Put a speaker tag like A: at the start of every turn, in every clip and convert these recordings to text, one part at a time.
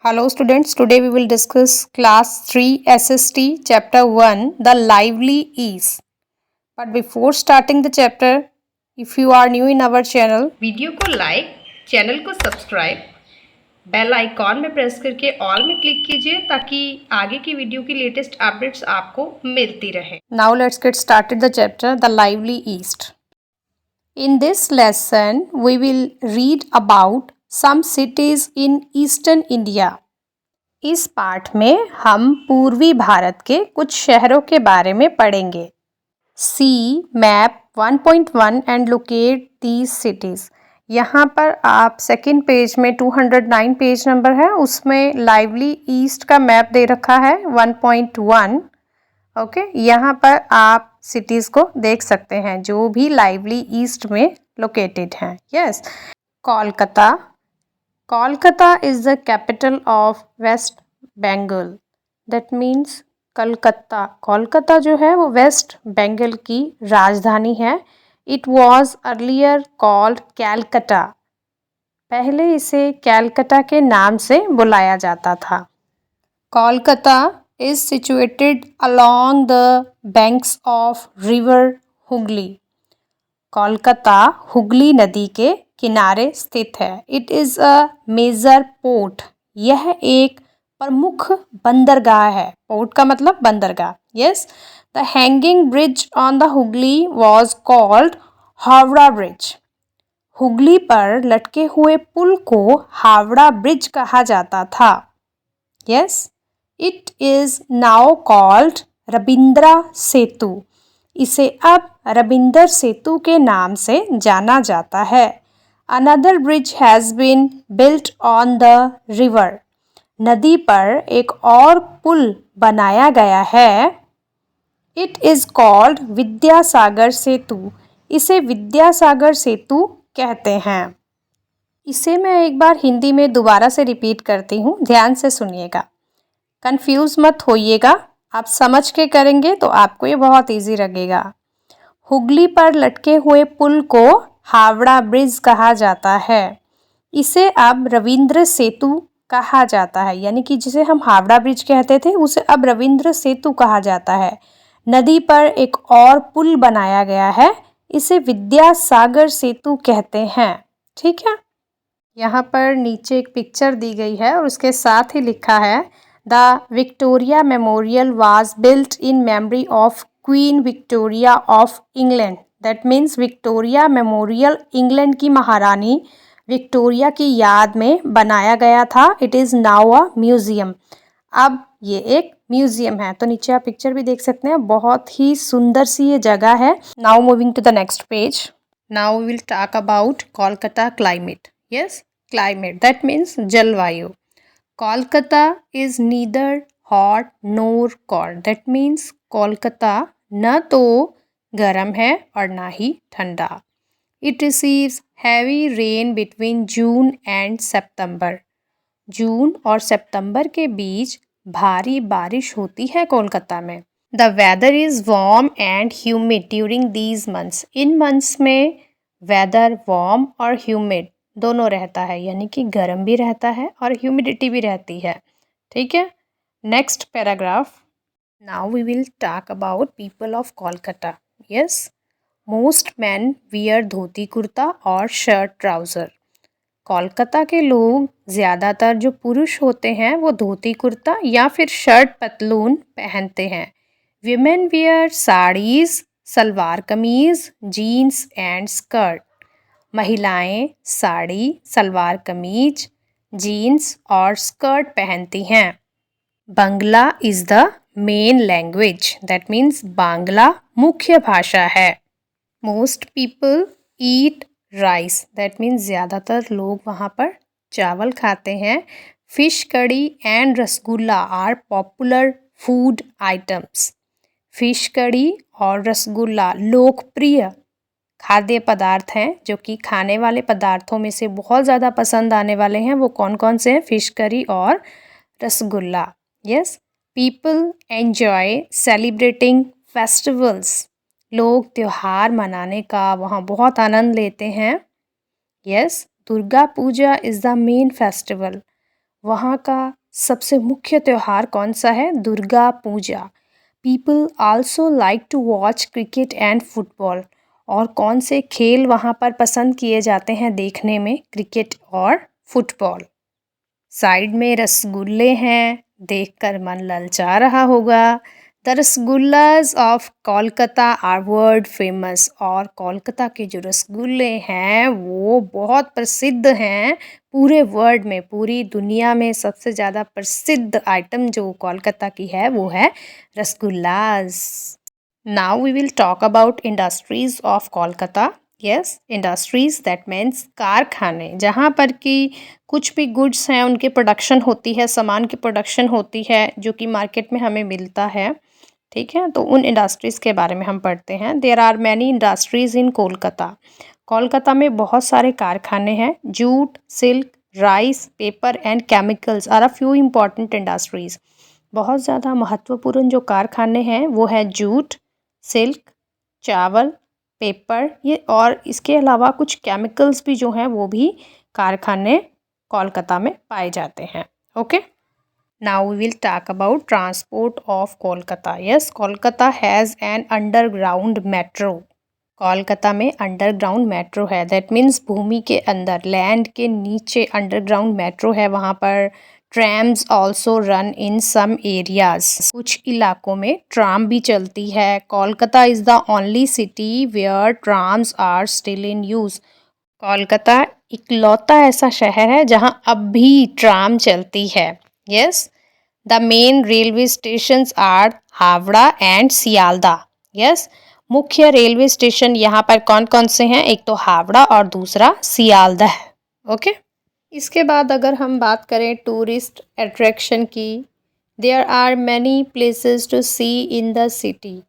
A: Hello students, today we will discuss class 3 SST chapter 1 The Lively Ease. But before starting the chapter, if you are new in our channel,
B: video को like, channel को subscribe, bell icon में press करके all में click कीजिए ताकि आगे की video की लेटेस्ट अपडेट्स आपको मिलती रहे।
A: now let's get started the chapter The Lively East. In this lesson, we will read about some cities in eastern India. इस पाठ में हम पूर्वी भारत के कुछ शहरों के बारे में पढ़ेंगे। See map 1.1 and locate these cities. यहाँ पर आप सेकंड पेज में 209 पेज नंबर है, उसमें लाइवली ईस्ट का मैप दे रखा है 1.1. ओके, यहाँ पर आप सिटीज़ को देख सकते हैं जो भी लाइवली ईस्ट में लोकेटेड हैं. Yes, Kolkata. Kolkata is the capital of West Bengal. That means Calcutta. Kolkata जो है वो वेस्ट बंगाल की राजधानी है. It was earlier called Calcutta. पहले इसे कैलकटा के नाम से बुलाया जाता था. Kolkata is situated along the banks of river Hooghly. Kolkata Hooghly नदी के किनारे स्थित है. It is a major port. यह एक प्रमुख बंदरगाह है. पोर्ट का मतलब बंदरगाह. Yes, the hanging bridge on the Hooghly was called Howrah bridge. Hooghly पर लटके हुए पुल को हावड़ा ब्रिज कहा जाता था. Yes, it is now called Rabindra Setu. इसे अब रविंदर सेतु के नाम से जाना जाता है. Another bridge has been built on the river. नदी पर एक और पुल बनाया गया है. It is called Vidyasagar Setu. इसे विद्यासागर सेतु कहते हैं. इसे मैं एक बार हिंदी में दोबारा से रिपीट करती हूँ, ध्यान से सुनिएगा, कंफ्यूज मत होइएगा. आप समझ के करेंगे तो आपको ये बहुत इजी लगेगा. हुगली पर लटके हुए पुल को हावड़ा ब्रिज कहा जाता है. इसे अब रविंद्र सेतु कहा जाता है. यानी कि जिसे हम हावड़ा ब्रिज कहते थे उसे अब रविंद्र सेतु कहा जाता है. नदी पर एक और पुल बनाया गया है. इसे विद्यासागर सेतु कहते हैं. ठीक है, यहाँ पर नीचे एक पिक्चर दी गई है और उसके साथ ही लिखा है the Victoria memorial was built in memory of queen Victoria of England. That means Victoria memorial England की महारानी विक्टोरिया की याद में बनाया गया था. It is now a museum. अब ये एक म्यूज़ियम है. तो नीचे आप पिक्चर भी देख सकते हैं, बहुत ही सुंदर सी ये जगह है. Now moving to the next page. Now we will talk about Kolkata climate. Yes, climate that means जलवायु. Kolkata is neither hot nor cold. That means Kolkata न तो गर्म है और ना ही ठंडा. It receives heavy rain between June and September. जून और सितंबर के बीच भारी बारिश होती है कोलकाता में. The weather is warm and humid during these months. इन मंथ्स में वेदर वार्म और ह्यूमिड दोनों रहता है, यानी कि गर्म भी रहता है और ह्यूमिडिटी भी रहती है. ठीक है, next paragraph. Now we will talk about people of Kolkata. Yes, most man wear dhoti kurta और शर्ट ट्राउज़र. कोलकाता के लोग ज़्यादातर जो पुरुष होते हैं वो धोती कुर्ता या फिर शर्ट पतलून पहनते हैं. Women wear saris, salwar kameez, jeans and skirt. महिलाएं साड़ी, सलवार कमीज, जीन्स और स्कर्ट पहनती हैं. Bangla is the main language. That means Bangla मुख्य भाषा है. Most people eat rice. That means ज़्यादातर लोग वहाँ पर चावल खाते हैं. Fish curry and rasgulla are popular food items. Fish curry और रसगुल्ला लोकप्रिय खाद्य पदार्थ हैं जो कि खाने वाले पदार्थों में से बहुत ज़्यादा पसंद आने वाले हैं. वो कौन कौन से हैं? फिश करी और rasgulla. Yes, people enjoy celebrating festivals. लोग त्योहार मनाने का वहाँ बहुत आनंद लेते हैं. Yes, Durga Puja is the main festival. वहाँ का सबसे मुख्य त्यौहार कौन सा है? Durga Puja. People also like to watch cricket and football. और कौन से खेल वहाँ पर पसंद किए जाते हैं देखने में? क्रिकेट और फुटबॉल। साइड में रसगुल्ले हैं, देखकर मन ललचा रहा होगा। The rasgullas of Kolkata are world famous. और कोलकाता के जो रसगुल्ले हैं वो बहुत प्रसिद्ध हैं पूरे वर्ल्ड में, पूरी दुनिया में सबसे ज़्यादा प्रसिद्ध आइटम जो कोलकाता की है वो है रसगुल्लाज। Now we will talk about industries of Kolkata. Yes, industries that means कारखाने, जहाँ पर कि कुछ भी गुड्स हैं उनकी प्रोडक्शन होती है, सामान की प्रोडक्शन होती है जो कि मार्केट में हमें मिलता है। ठीक है, तो उन इंडस्ट्रीज़ के बारे में हम पढ़ते हैं। There are many industries in Kolkata. Kolkata में बहुत सारे कारखाने हैं। Jute, silk, rice, paper and chemicals are a few important industries. बहुत ज़्यादा महत्वपूर्ण जो कारखाने हैं वो है जूट, सिल्क, चावल, पेपर, ये और इसके अलावा कुछ केमिकल्स भी जो हैं वो भी कारखाने कोलकाता में पाए जाते हैं। Okay, now we will talk about transport of Kolkata. Yes, Kolkata has an underground metro. Kolkata में अंडरग्राउंड मेट्रो है, दैट मीन्स भूमि के अंदर, लैंड के नीचे अंडरग्राउंड मेट्रो है वहाँ पर। Trams also run in some areas. कुछ इलाकों में ट्राम भी चलती है। Kolkata is the only city where trams are still in use. Kolkata इकलौता ऐसा शहर है जहाँ अब भी ट्राम चलती है। Yes, the main railway stations are Howrah and Sealdah. Yes, मुख्य रेलवे स्टेशन यहाँ पर कौन कौन से हैं? एक तो हावड़ा और दूसरा सियालदा है। ओके, इसके बाद अगर हम बात करें टूरिस्ट अट्रैक्शन की, there are many places to see in the city.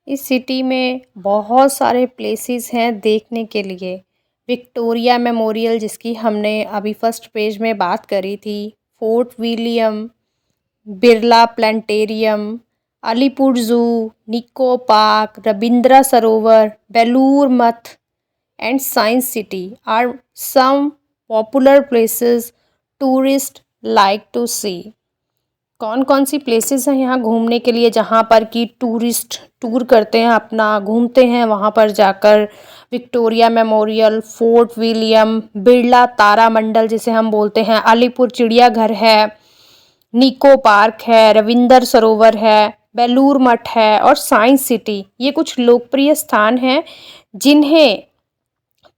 A: इस सिटी में बहुत सारे प्लेसेस हैं देखने के लिए। विक्टोरिया मेमोरियल, जिसकी हमने अभी फर्स्ट पेज में बात करी थी, Fort William, Birla planetarium, Alipur zoo, Nicco park, Rabindra Sarovar, Belur Math and Science City are some popular places tourist like to see. कौन कौन सी प्लेसेस हैं यहाँ घूमने के लिए जहाँ पर कि टूरिस्ट टूर करते हैं, अपना घूमते हैं वहाँ पर जाकर? Victoria memorial, fort William, Birla तारामंडल जिसे हम बोलते हैं, अलीपुर चिड़ियाघर है, निको पार्क है, रविंद्र सरोवर है, बेलूर मठ है और साइंस सिटी। ये कुछ लोकप्रिय स्थान हैं जिन्हें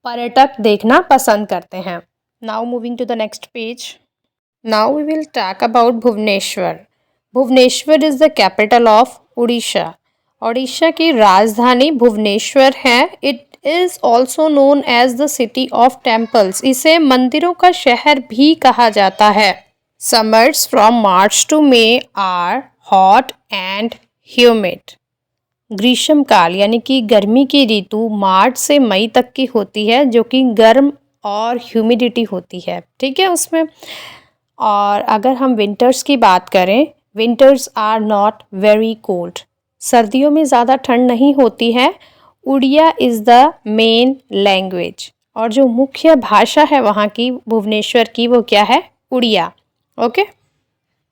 A: पर्यटक देखना पसंद करते हैं। Now moving to the next page. Now we will talk about Bhubaneswar. Bhubaneswar is the capital of Orissa. Odisha की राजधानी भुवनेश्वर है। It is also known as the city of temples. इसे मंदिरों का शहर भी कहा जाता है। Summers from March to May are hot and humid. ग्रीष्मकाल यानी कि गर्मी की ऋतु मार्च से मई तक की होती है, जो कि गर्म और ह्यूमिडिटी होती है। ठीक है उसमें। और अगर हम विंटर्स की बात करें, winters are not very cold. सर्दियों में ज़्यादा ठंड नहीं होती है। Odia is the main language. और जो मुख्य भाषा है वहाँ की भुवनेश्वर की वो क्या है? Odia. Okay,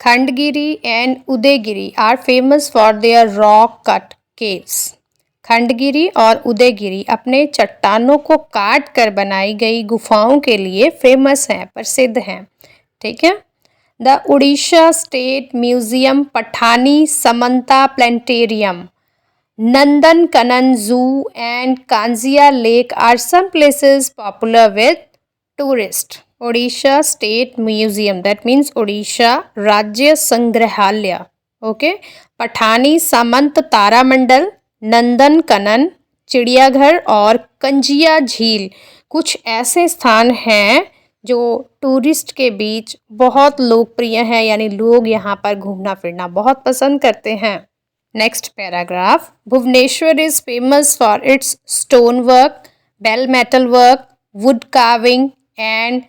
A: Khandagiri and Udayagiri are famous for their rock cut caves. Khandagiri और उदयगिरी अपने चट्टानों को काट कर बनाई गई गुफाओं के लिए फेमस हैं, प्रसिद्ध हैं। ठीक है। The Orissa state museum, Pathani Samanta planetarium, Nandan Kanan zoo and Kanjia lake are some places popular with tourist. Odisha state museum, that means Odisha राज्य संग्रहालय। ओके, पठानी सामंत तारामंडल, नंदन कनन चिड़ियाघर और कंजिया झील कुछ ऐसे स्थान हैं जो टूरिस्ट के बीच बहुत लोकप्रिय हैं, यानी लोग यहाँ पर घूमना फिरना बहुत पसंद करते हैं। Next paragraph. Bhubaneswar is famous for its stone work, bell metal work, wood carving and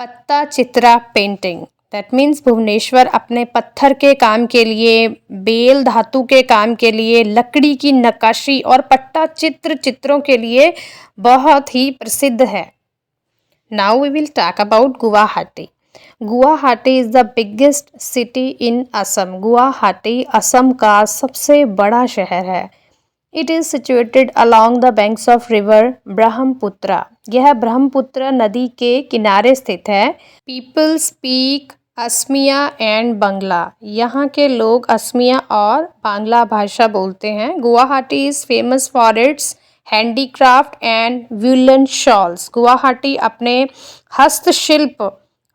A: patta chitra painting. That means Bhubaneswar अपने पत्थर के काम के लिए, बेल धातु के काम के लिए, लकड़ी की नक्काशी और पट्टा चित्रों के लिए बहुत ही प्रसिद्ध है। Now we will talk about Guwahati. Guwahati is the biggest city in Assam. Guwahati Assam का सबसे बड़ा शहर है। It is situated along the banks of river Brahmaputra. यह ब्रह्मपुत्र नदी के किनारे स्थित है। People speak Assamese and Bangla. यहाँ के लोग असमिया और बांग्ला भाषा बोलते हैं। Guwahati is famous for its handicraft and woollen shawls. Guwahati अपने हस्तशिल्प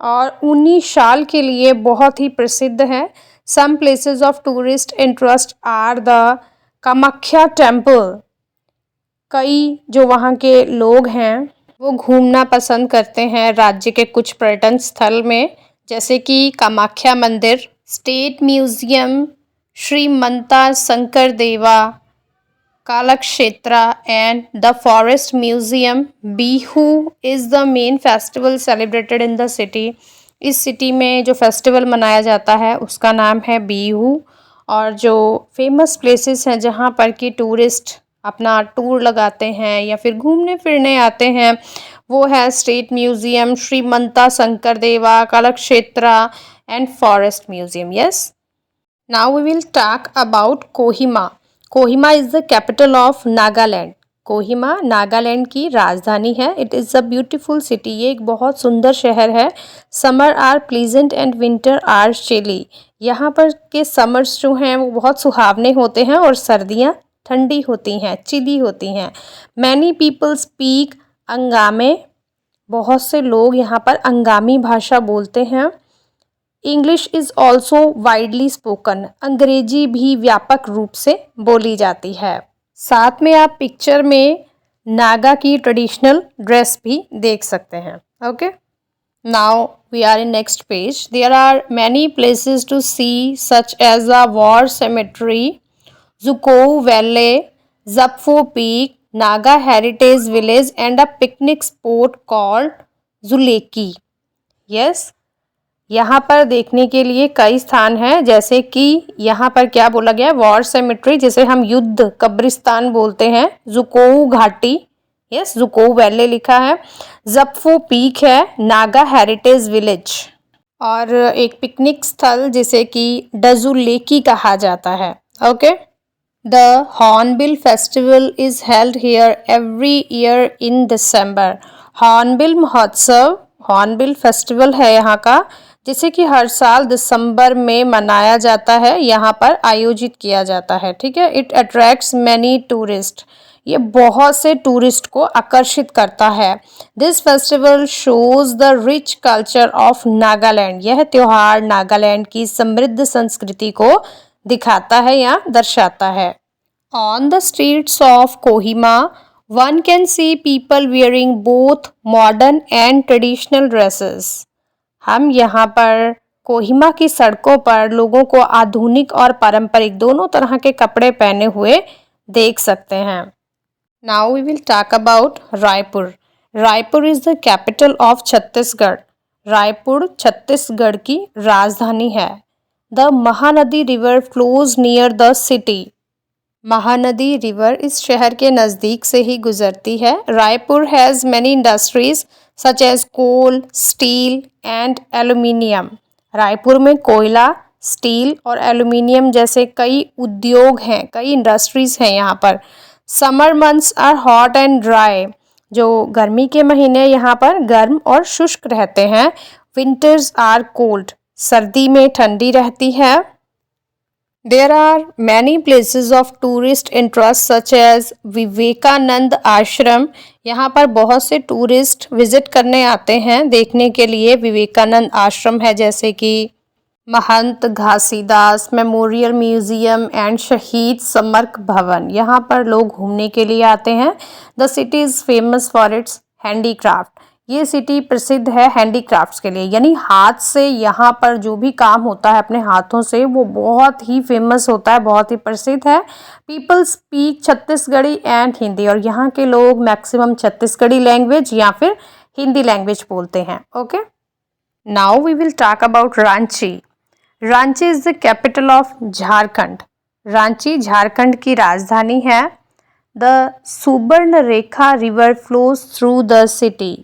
A: और ऊनी शाल के लिए बहुत ही प्रसिद्ध है। Some places of tourist interest are the Kamakhya temple. कई जो वहाँ के लोग हैं वो घूमना पसंद करते हैं राज्य के कुछ पर्यटन स्थल में, जैसे कि कामाख्या मंदिर, state museum, Srimanta Sankar Deva Kalakshetra and the forest museum. Bihu is the main festival celebrated in the city. इस सिटी में जो फेस्टिवल मनाया जाता है उसका नाम है बिहू। और जो फेमस प्लेसेस हैं जहाँ पर कि टूरिस्ट अपना टूर लगाते हैं या फिर घूमने फिरने आते हैं वो है state museum, Srimanta Sankar Deva Kalakshetra and forest museum. Yes, now we will talk about Kohima. Kohima is the capital of Nagaland. Kohima Nagaland की राजधानी है। It is a beautiful city. ये एक बहुत सुंदर शहर है। Summer are pleasant and winter are chilly. यहाँ पर के समर्स जो हैं वो बहुत सुहावने होते हैं और सर्दियाँ ठंडी होती हैं, चिली होती हैं। Many people speak Angami. बहुत से लोग यहाँ पर अंगामी भाषा बोलते हैं। English is also widely spoken. अंग्रेजी भी व्यापक रूप से बोली जाती है। साथ में आप पिक्चर में नागा की ट्रेडिशनल ड्रेस भी देख सकते हैं। Okay, now we are in next page. There are many places to see such as a war cemetery, Dzukou valley, Japfu peak, Naga heritage village and a picnic spot called Dzuleke. Yes, यहाँ पर देखने के लिए कई स्थान हैं, जैसे कि यहाँ पर क्या बोला गया है, वॉर सेमेट्री जिसे हम युद्ध कब्रिस्तान बोलते हैं, जुकोव घाटी, यस, जुकोव वैली लिखा है, जपफो पीक है, नागा हेरिटेज विलेज, और एक पिकनिक स्थल जिसे कि डजुलेकी कहा जाता है। Okay, the hornbill festival is held here every year in December. Hornbill महोत्सव, हॉर्नबिल फेस्टिवल है यहाँ का, जिसे कि हर साल दिसंबर में मनाया जाता है, यहाँ पर आयोजित किया जाता है। ठीक है, इट अट्रैक्ट्स मैनी टूरिस्ट। ये बहुत से टूरिस्ट को आकर्षित करता है। This festival shows the rich culture of Nagaland. यह त्योहार नागालैंड की समृद्ध संस्कृति को दिखाता है या दर्शाता है। On the streets of Kohima one can see people wearing both modern and traditional dresses. हम यहाँ पर कोहिमा की सड़कों पर लोगों को आधुनिक और पारंपरिक दोनों तरह के कपड़े पहने हुए देख सकते हैं। Now we will talk about Raipur. Raipur is the capital of Chhattisgarh. Raipur Chhattisgarh की राजधानी है। The Mahanadi river flows near the city. Mahanadi river इस शहर के नज़दीक से ही गुजरती है। Raipur has many industries such as coal, steel and aluminium. Raipur में कोयला, स्टील और एल्यूमिनियम जैसे कई उद्योग हैं, कई इंडस्ट्रीज हैं यहाँ पर। Summer months are hot and dry. जो गर्मी के महीने यहाँ पर गर्म और शुष्क रहते हैं। Winters are cold. सर्दी में ठंडी रहती है। There are many places of tourist interest such as Vivekananda आश्रम। यहाँ पर बहुत से टूरिस्ट विजिट करने आते हैं देखने के लिए। विवेकानंद आश्रम है, जैसे कि Mahant Ghasidas memorial museum and शहीद समर्क भवन। यहाँ पर लोग घूमने के लिए आते हैं। The city is famous for its handicraft. ये सिटी प्रसिद्ध है हैंडीक्राफ्ट्स के लिए, यानी हाथ से यहाँ पर जो भी काम होता है अपने हाथों से वो बहुत ही फेमस होता है, बहुत ही प्रसिद्ध है। People speak Chhattisgarhi and Hindi, और यहाँ के लोग मैक्सिमम छत्तीसगढ़ी लैंग्वेज या फिर हिंदी लैंग्वेज बोलते हैं। Okay, now we will talk about Ranchi. Ranchi is the capital of Jharkhand. Ranchi Jharkhand की राजधानी है। The Subarnarekha river flows through the city.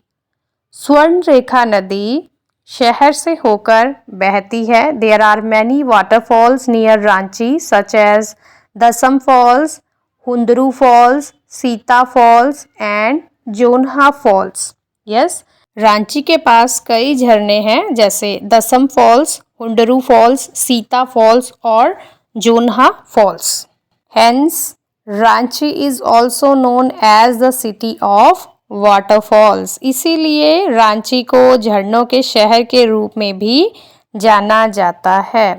A: Swarna Rekha नदी शहर से होकर बहती है। There are many waterfalls near Ranchi such as Dasam falls, Hundru falls, Sita falls and Jonha falls. Yes, Ranchi के पास कई झरने हैं जैसे Dasam falls, Hundru falls, Sita falls और Jonha false. Hence Ranchi is also known as the city of waterfalls. इसीलिए रांची को झरनों के शहर के रूप में भी जाना जाता है।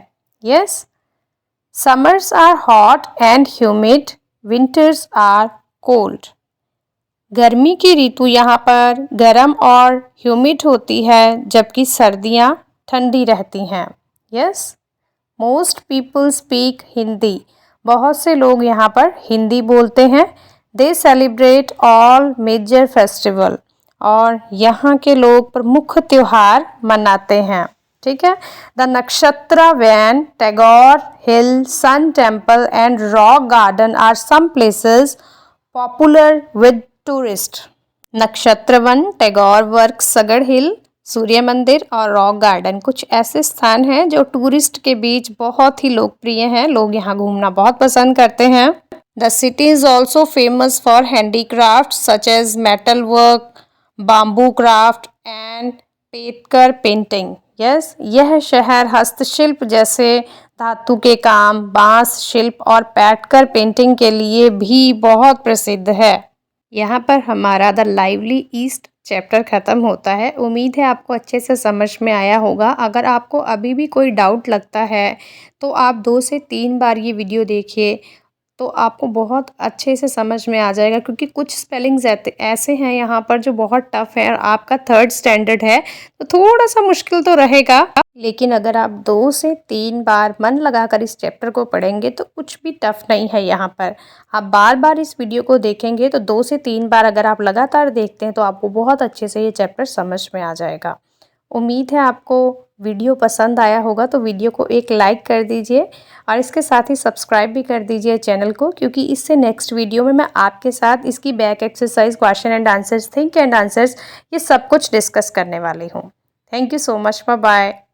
A: Yes, summers are hot and humid, winters are cold. गर्मी की ऋतु यहाँ पर गर्म और ह्यूमिड होती है जबकि सर्दियाँ ठंडी रहती हैं। Yes, most people speak Hindi. बहुत से लोग यहाँ पर हिंदी बोलते हैं। They celebrate all major festival. और यहाँ के लोग प्रमुख त्योहार मनाते हैं। ठीक है। The Nakshatra Van, Tagore hill, sun temple and rock garden are some places popular with tourist. Nakshatra Van, Tagore work, सगड़ हिल, सूर्य मंदिर और रॉक गार्डन कुछ ऐसे स्थान हैं जो टूरिस्ट के बीच बहुत ही लोकप्रिय हैं। लोग यहाँ घूमना बहुत पसंद करते हैं। The city is also famous for handicraft such as metal work, bamboo craft and Paitkar painting. Yes, यह शहर हस्तशिल्प जैसे धातु के काम, बांस शिल्प और पैटकर पेंटिंग के लिए भी बहुत प्रसिद्ध है। यहाँ पर हमारा द लाइवली ईस्ट चैप्टर ख़त्म होता है। उम्मीद है आपको अच्छे से समझ में आया होगा। अगर आपको अभी भी कोई डाउट लगता है तो आप 2 से 3 बार ये वीडियो देखिए तो आपको बहुत अच्छे से समझ में आ जाएगा, क्योंकि कुछ स्पेलिंग्स ऐसे हैं यहाँ पर जो बहुत टफ है और आपका 3rd स्टैंडर्ड है तो थोड़ा सा मुश्किल तो रहेगा। लेकिन अगर आप 2 से 3 बार मन लगाकर इस चैप्टर को पढ़ेंगे तो कुछ भी टफ नहीं है। यहाँ पर आप बार बार इस वीडियो को देखेंगे तो 2 से 3 बार अगर आप लगातार देखते हैं तो आपको बहुत अच्छे से ये चैप्टर समझ में आ जाएगा। उम्मीद है आपको वीडियो पसंद आया होगा तो वीडियो को एक लाइक कर दीजिए और इसके साथ ही सब्सक्राइब भी कर दीजिए चैनल को, क्योंकि इससे नेक्स्ट वीडियो में मैं आपके साथ इसकी back exercise, question and answers, think and answers, ये सब कुछ डिस्कस करने वाली हूँ। Thank you so much, bye bye.